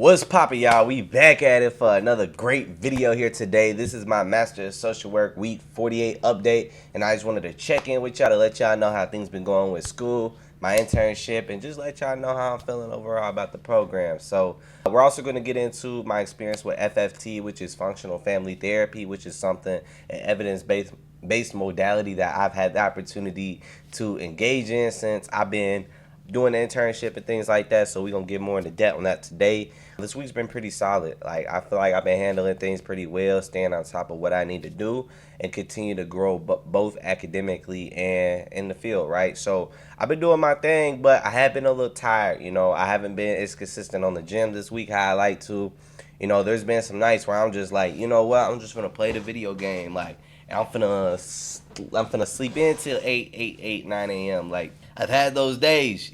What's poppin', y'all? We back at it for another great video here today. This is my Master of Social Work Week 48 update, and I just wanted to check in with y'all to let y'all know how things been going with school, my internship, and just let y'all know how I'm feeling overall about the program. So we're also going to get into my experience with FFT, which is functional family therapy, which is something, an evidence-based modality that I've had the opportunity to engage in since I've been doing the internship and things like that. So we're gonna get more into depth on that today. This week's been pretty solid. Like, I feel like I've been handling things pretty well, staying on top of what I need to do and continue to grow both academically and in the field, right? So I've been doing my thing, but I have been a little tired. I haven't been as consistent on the gym this week how I like to. There's been some nights where I'm just like, you know what, I'm just gonna play the video game, like, and I'm finna sleep in till 9 a.m. Like, I've had those days,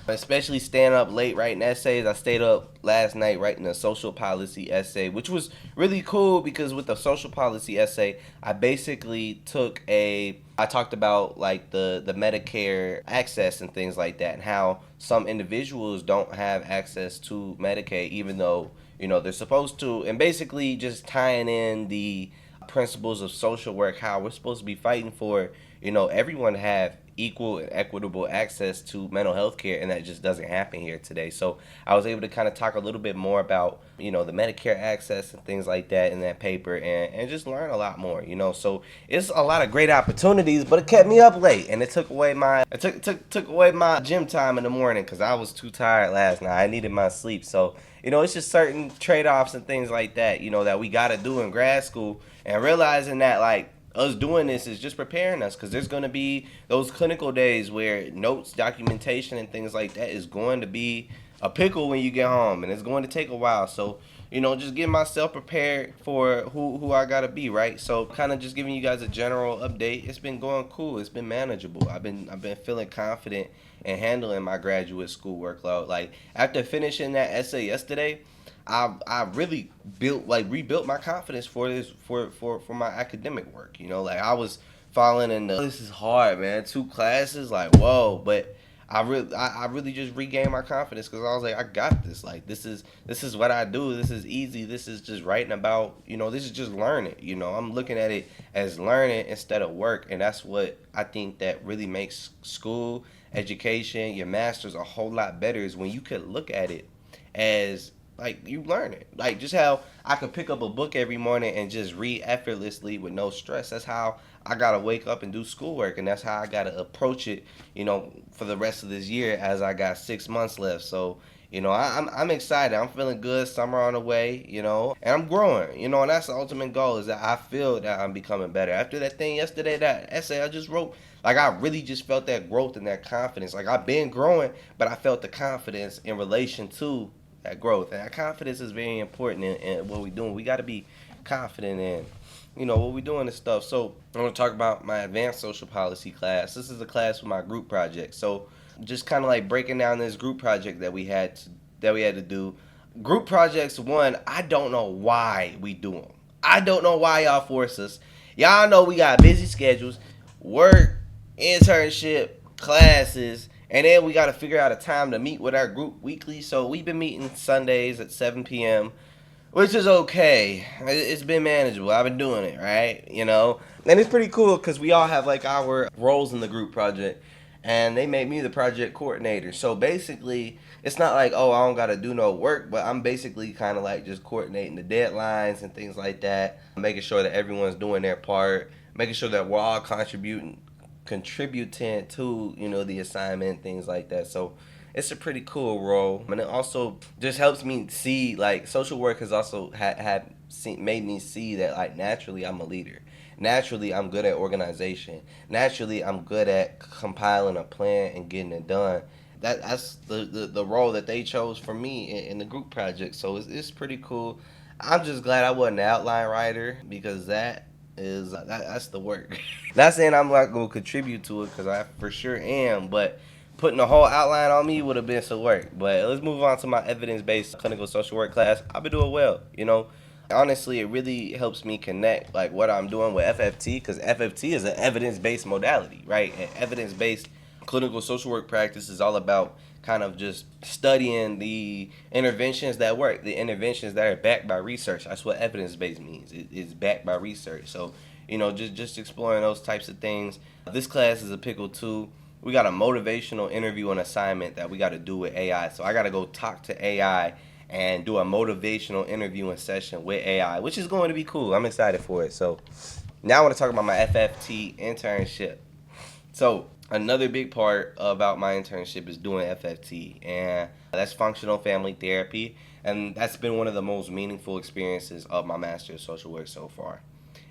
especially staying up late writing essays. I stayed up last night writing a social policy essay, which was really cool because with the social policy essay, I talked about like the Medicare access and things like that, and how some individuals don't have access to Medicaid, even though, they're supposed to, and basically just tying in the principles of social work, how we're supposed to be fighting for, everyone to have equal and equitable access to mental health care, and that just doesn't happen here today. So I was able to kind of talk a little bit more about, the Medicare access and things like that in that paper, and just learn a lot more, So it's a lot of great opportunities, but it kept me up late, and it took away my gym time in the morning because I was too tired last night. I needed my sleep. So it's just certain trade-offs and things like that, that we got to do in grad school, and realizing that, like, us doing this is just preparing us, because there's going to be those clinical days where notes, documentation, and things like that is going to be a pickle when you get home, and it's going to take a while. So, just getting myself prepared for who I got to be, right? So kind of just giving you guys a general update. It's been going cool. It's been manageable. I've been feeling confident in handling my graduate school workload. Like, after finishing that essay yesterday, I really rebuilt my confidence for my academic work. Like, I was falling in this is hard, man. 2 classes, like, whoa. But I really just regained my confidence, because I was like, I got this. Like, this is what I do. This is easy. This is just writing about, this is just learning. I'm looking at it as learning instead of work, and that's what I think that really makes school education, your master's, a whole lot better, is when you could look at it as, like, you learn it. Like, just how I could pick up a book every morning and just read effortlessly with no stress. That's how I gotta wake up and do schoolwork, and that's how I gotta approach it, for the rest of this year, as I got 6 months left. So, I'm excited. I'm feeling good. Summer on the way, and I'm growing, and that's the ultimate goal, is that I feel that I'm becoming better. After that thing yesterday, that essay I just wrote, like, I really just felt that growth and that confidence. Like, I've been growing, but I felt the confidence in relation to that growth. And that confidence is very important in what we're doing. We got to be confident in, what we're doing and stuff. So I'm going to talk about my advanced social policy class. This is a class for my group project. So just kind of like breaking down this group project that we had to do. Group projects, one, I don't know why we do them. I don't know why y'all force us. Y'all know we got busy schedules, work, internship, classes, and then we got to figure out a time to meet with our group weekly. So we've been meeting Sundays at 7 p.m., which is okay. It's been manageable. I've been doing it, right? And it's pretty cool because we all have, like, our roles in the group project, and they made me the project coordinator. So basically, it's not like, oh, I don't got to do no work, but I'm basically kind of like just coordinating the deadlines and things like that, making sure that everyone's doing their part, making sure that we're all contributing to, the assignment, things like that. So it's a pretty cool role, and it also just helps me see, like, social work has also made me see that, like, naturally I'm a leader. Naturally, I'm good at organization. Naturally, I'm good at compiling a plan and getting it done. That's the role that they chose for me in the group project. So it's pretty cool. I'm just glad I wasn't an outline writer, because that's the work. Not saying I'm not gonna contribute to it, because I for sure am, but putting the whole outline on me would have been some work. But let's move on to my evidence-based clinical social work class. I've been doing well, Honestly, it really helps me connect, like, what I'm doing with FFT, because FFT is an evidence-based modality, right? And evidence-based clinical social work practice is all about kind of just studying the interventions that work, the interventions that are backed by research. That's what evidence-based means. It's backed by research. So, just exploring those types of things. This class is a pickle too. We got a motivational interview and assignment that we got to do with AI. So I got to go talk to AI and do a motivational interviewing session with AI, which is going to be cool. I'm excited for it. So now I want to talk about my FFT internship. So another big part about my internship is doing FFT, and that's functional family therapy, and that's been one of the most meaningful experiences of my Master of Social Work so far.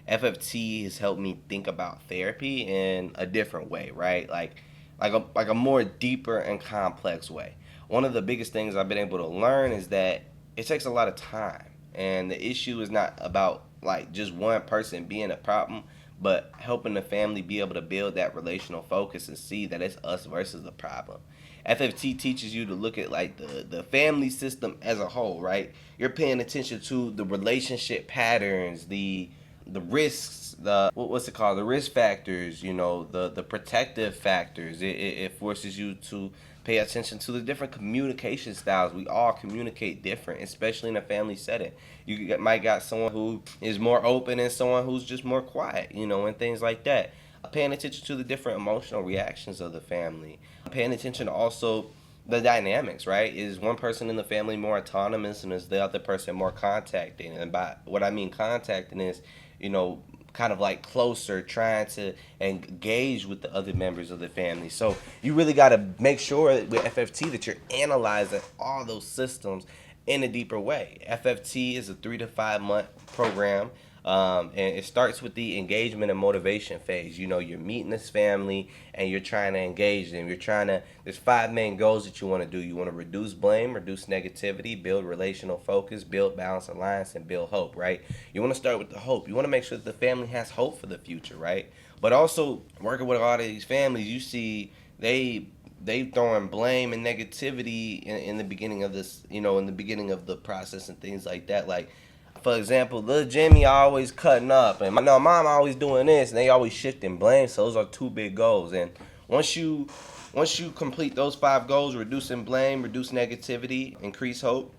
FFT has helped me think about therapy in a different way, right? Like a more deeper and complex way. One of the biggest things I've been able to learn is that it takes a lot of time, and the issue is not about like just one person being a problem, but helping the family be able to build that relational focus and see that it's us versus the problem. FFT teaches you to look at like the family system as a whole, right? You're paying attention to the relationship patterns, the risks, what's it called, the risk factors, the protective factors. It forces you to pay attention to the different communication styles. We all communicate different, especially in a family setting. Might got someone who is more open and someone who's just more quiet, and things like that. Paying attention to the different emotional reactions of the family. Paying attention to also the dynamics, right? Is one person in the family more autonomous and is the other person more contacting? And by what I mean contacting is, kind of like closer, trying to engage with the other members of the family. So you really got to make sure with FFT that you're analyzing all those systems in a deeper way. FFT is a 3 to 5 month program. And it starts with the engagement and motivation phase. You're meeting this family and you're trying to engage them. There's 5 main goals that you want to do. You want to reduce blame, reduce negativity, build relational focus, build balance, alliance, and build hope, right? You want to start with the hope. You want to make sure that the family has hope for the future, right? But also working with a lot of these families, you see they throwing blame and negativity in the beginning of this, in the beginning of the process and things like that. Like, for example, little Jimmy always cutting up, and mom always doing this, and they always shifting blame. So those are 2 big goals. And once you complete those 5 goals, reducing blame, reduce negativity, increase hope,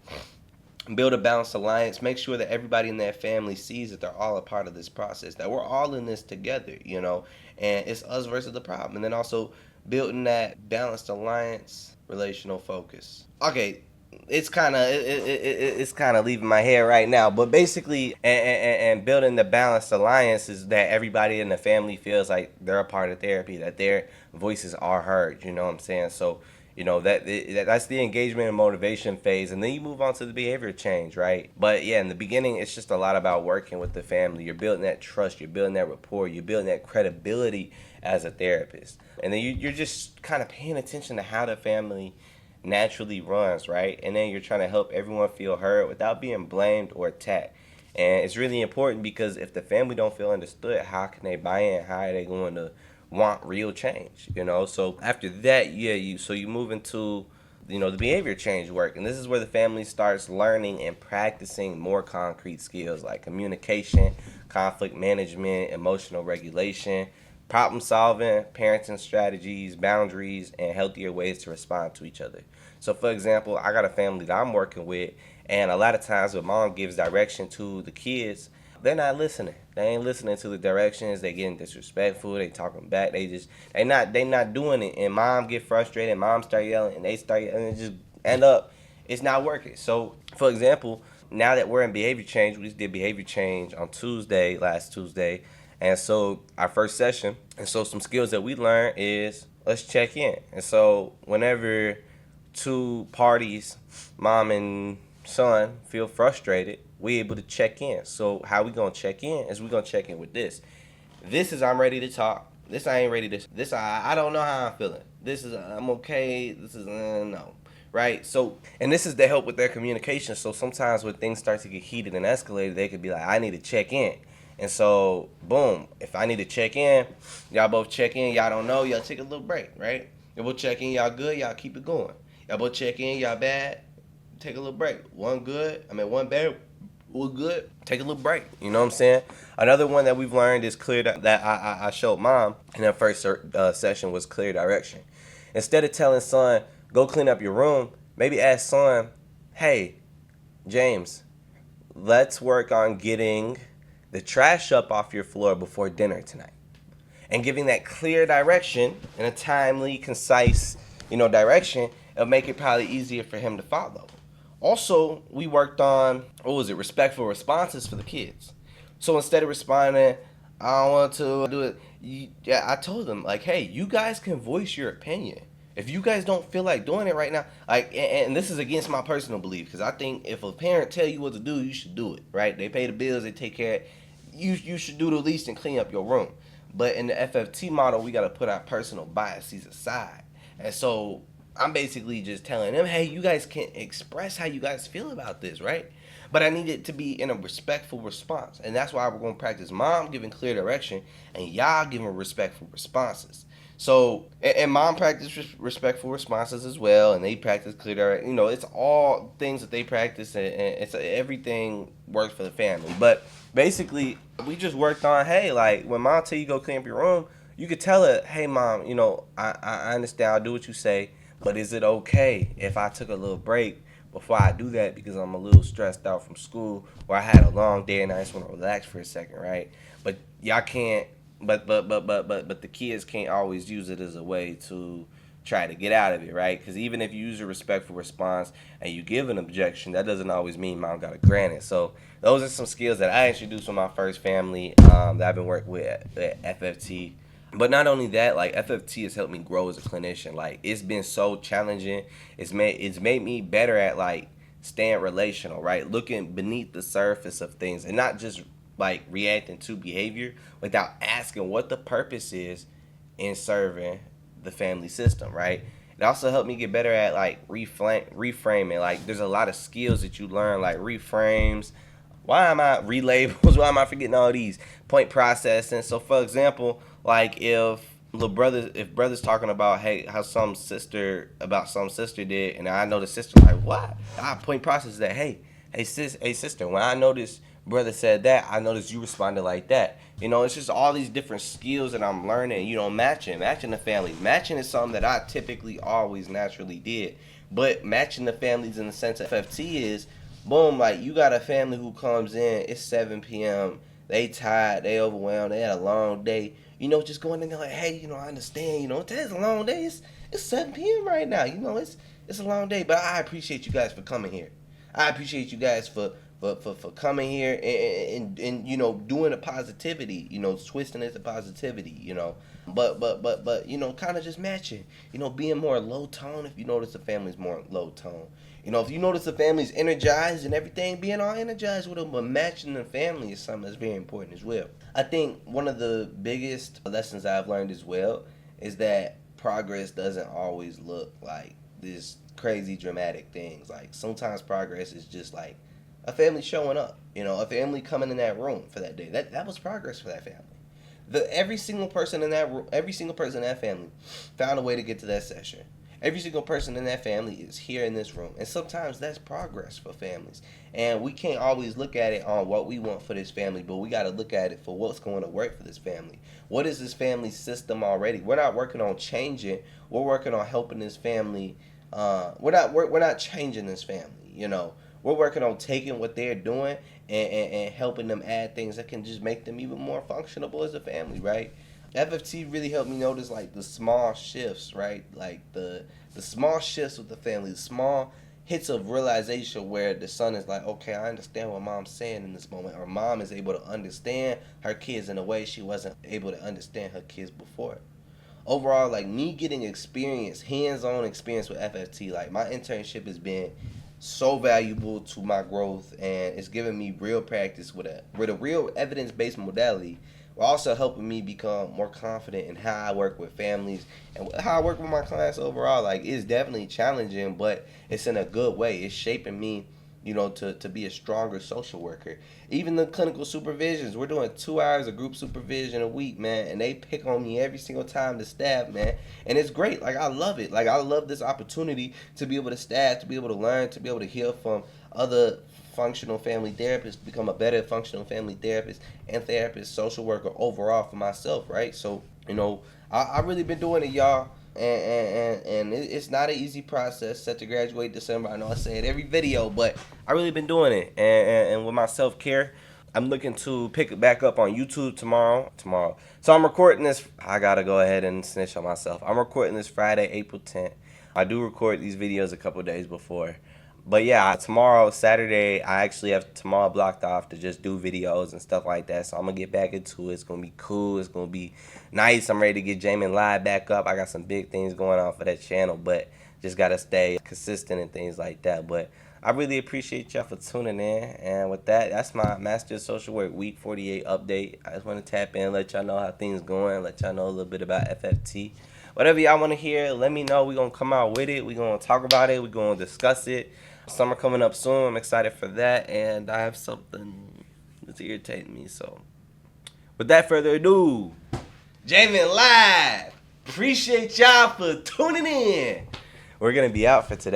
build a balanced alliance, make sure that everybody in that family sees that they're all a part of this process, that we're all in this together, and it's us versus the problem. And then also building that balanced alliance, relational focus. Okay, it's kind of leaving my head right now, but basically, and building the balanced alliance is that everybody in the family feels like they're a part of therapy, that their voices are heard. You know what I'm saying? So that's the engagement and motivation phase, and then you move on to the behavior change, right? But yeah, in the beginning, it's just a lot about working with the family. You're building that trust, you're building that rapport, you're building that credibility as a therapist, and then you're just kind of paying attention to how the family naturally runs, right? And then you're trying to help everyone feel heard without being blamed or attacked. And it's really important because if the family don't feel understood, how can they buy in? How are they going to want real change? So after that, yeah, you move into the behavior change work, and this is where the family starts learning and practicing more concrete skills like communication, conflict management, emotional regulation, problem solving, parenting strategies, boundaries, and healthier ways to respond to each other. So, for example, I got a family that I'm working with, and a lot of times when mom gives direction to the kids, they're not listening. They ain't listening to the directions. They getting disrespectful. They talking back. They not doing it. And mom get frustrated. Mom start yelling, and they start yelling, and it just end up it's not working. So, for example, now that we're in behavior change, we just did behavior change on last Tuesday. And so our first session, and so some skills that we learned is let's check in. And so whenever 2 parties, mom and son, feel frustrated, we able to check in. So how we gonna check in is we gonna check in with this. This is I'm ready to talk. This I ain't ready to. This I don't know how I'm feeling. This is I'm okay. This is no. Right? So, and this is to help with their communication. So sometimes when things start to get heated and escalated, they could be like, I need to check in. And so, boom, if I need to check in, y'all both check in, y'all don't know, y'all take a little break, right? Y'all both check in, y'all good, y'all keep it going. Y'all both check in, y'all bad, take a little break. One bad, one good, take a little break. You know what I'm saying? Another one that we've learned is clear that I showed mom in that first session was clear direction. Instead of telling son, go clean up your room. Maybe ask son, hey, James, let's work on getting the trash up off your floor before dinner tonight. And giving that clear direction in a timely, concise, direction, it'll make it probably easier for him to follow. Also, we worked on, respectful responses for the kids. So instead of responding, I don't want to do it, I told them, like, hey, you guys can voice your opinion. If you guys don't feel like doing it right now, like, and this is against my personal belief, because I think if a parent tell you what to do, you should do it, right? They pay the bills, they take care of it. You should do the least and clean up your room. But in the FFT model, we got to put our personal biases aside. And so I'm basically just telling them, hey, you guys can express how you guys feel about this, right? But I need it to be in a respectful response. And that's why we're going to practice mom giving clear direction and y'all giving respectful responses. So, and mom practice respectful responses as well, and they practice clear direction. It's all things that they practice, and it's everything works for the family. But basically, we just worked on, hey, like, when mom tell you go clean up your room, you could tell her, hey, mom, I understand, I'll do what you say, but is it okay if I took a little break before I do that because I'm a little stressed out from school or I had a long day and I just want to relax for a second, right? But y'all can't, but the kids can't always use it as a way to try to get out of it, right? Because even if you use a respectful response and you give an objection, that doesn't always mean mom got to grant it. So those are some skills that I introduced with my first family that I've been working with at FFT. But not only that, like, FFT has helped me grow as a clinician. Like, it's been so challenging. It's made me better at, like, staying relational, right? Looking beneath the surface of things and not just like reacting to behavior without asking what the purpose is in serving the family system, right? It also helped me get better at, like, reframing. Like, there's a lot of skills that you learn, like reframes. Why am I relabels? Why am I forgetting all these point processing? So, for example, like, if brother's talking about, hey, how some sister did, and I know the sister, like, what? I point process that, hey sister, when I noticed brother said that, I noticed you responded like that. It's just all these different skills that I'm learning. Matching the families. Matching is something that I typically always naturally did, but matching the families in the sense of FFT is, boom, like, you got a family who comes in, it's 7 p.m., they tired, they overwhelmed, they had a long day. Just going in there like, hey, I understand, today's a long day. It's 7 p.m. right now. It's a long day, but I appreciate you guys for coming here. I appreciate you guys for coming here and doing the positivity, twisting it to positivity, but kind of just matching, being more low tone. If you notice the family's more low tone, if you notice the family's energized and everything, being all energized with them, but matching the family is something that's very important as well. I think one of the biggest lessons I've learned as well is that progress doesn't always look like this crazy dramatic things. Like, sometimes progress is just like a family showing up, a family coming in that room for that day. That was progress for that family. Every single person in that room, every single person in that family found a way to get to that session. Every single person in that family is here in this room. And sometimes that's progress for families. And we can't always look at it on what we want for this family, but we got to look at it for what's going to work for this family. What is this family system already? We're not working on changing. We're working on helping this family. We're not changing this family, We're working on taking what they're doing and helping them add things that can just make them even more functionable as a family, right? FFT really helped me notice, like, the small shifts, right? Like the small shifts with the family, the small hits of realization where the son is like, okay, I understand what mom's saying in this moment, or mom is able to understand her kids in a way she wasn't able to understand her kids before. Overall, like, me getting experience, hands-on experience with FFT, like, my internship has been so valuable to my growth, and it's given me real practice with a real evidence-based modality, while also helping me become more confident in how I work with families and how I work with my clients overall. Like, it's definitely challenging, but it's in a good way. It's shaping me, to be a stronger social worker. Even the clinical supervisions, we're doing 2 hours of group supervision a week, man, and they pick on me every single time, the staff, man, and it's great. Like, I love it. Like, I love this opportunity to be able to staff, to be able to learn, to be able to hear from other functional family therapists, become a better functional family therapist and social worker overall for myself, right? So, I really been doing it, y'all. and it's not an easy process. Set to graduate December. I know I say it every video, but I really been doing it, and with my self care, I'm looking to pick it back up on YouTube tomorrow. So I'm recording this. I gotta go ahead and snitch on myself. I'm recording this Friday, April 10th. I do record these videos a couple days before. But yeah, tomorrow, Saturday, I actually have tomorrow blocked off to just do videos and stuff like that. So I'm going to get back into it. It's going to be cool. It's going to be nice. I'm ready to get Jamin Live back up. I got some big things going on for that channel, but just got to stay consistent and things like that. But I really appreciate y'all for tuning in. And with that, that's my Master of Social Work Week 48 update. I just want to tap in, let y'all know how things going, let y'all know a little bit about FFT. Whatever y'all want to hear, let me know. We're going to come out with it. We're going to talk about it. We're going to discuss it. Summer coming up soon. I'm excited for that. And I have something that's irritating me. So, without further ado, Jamin Live. Appreciate y'all for tuning in. We're going to be out for today.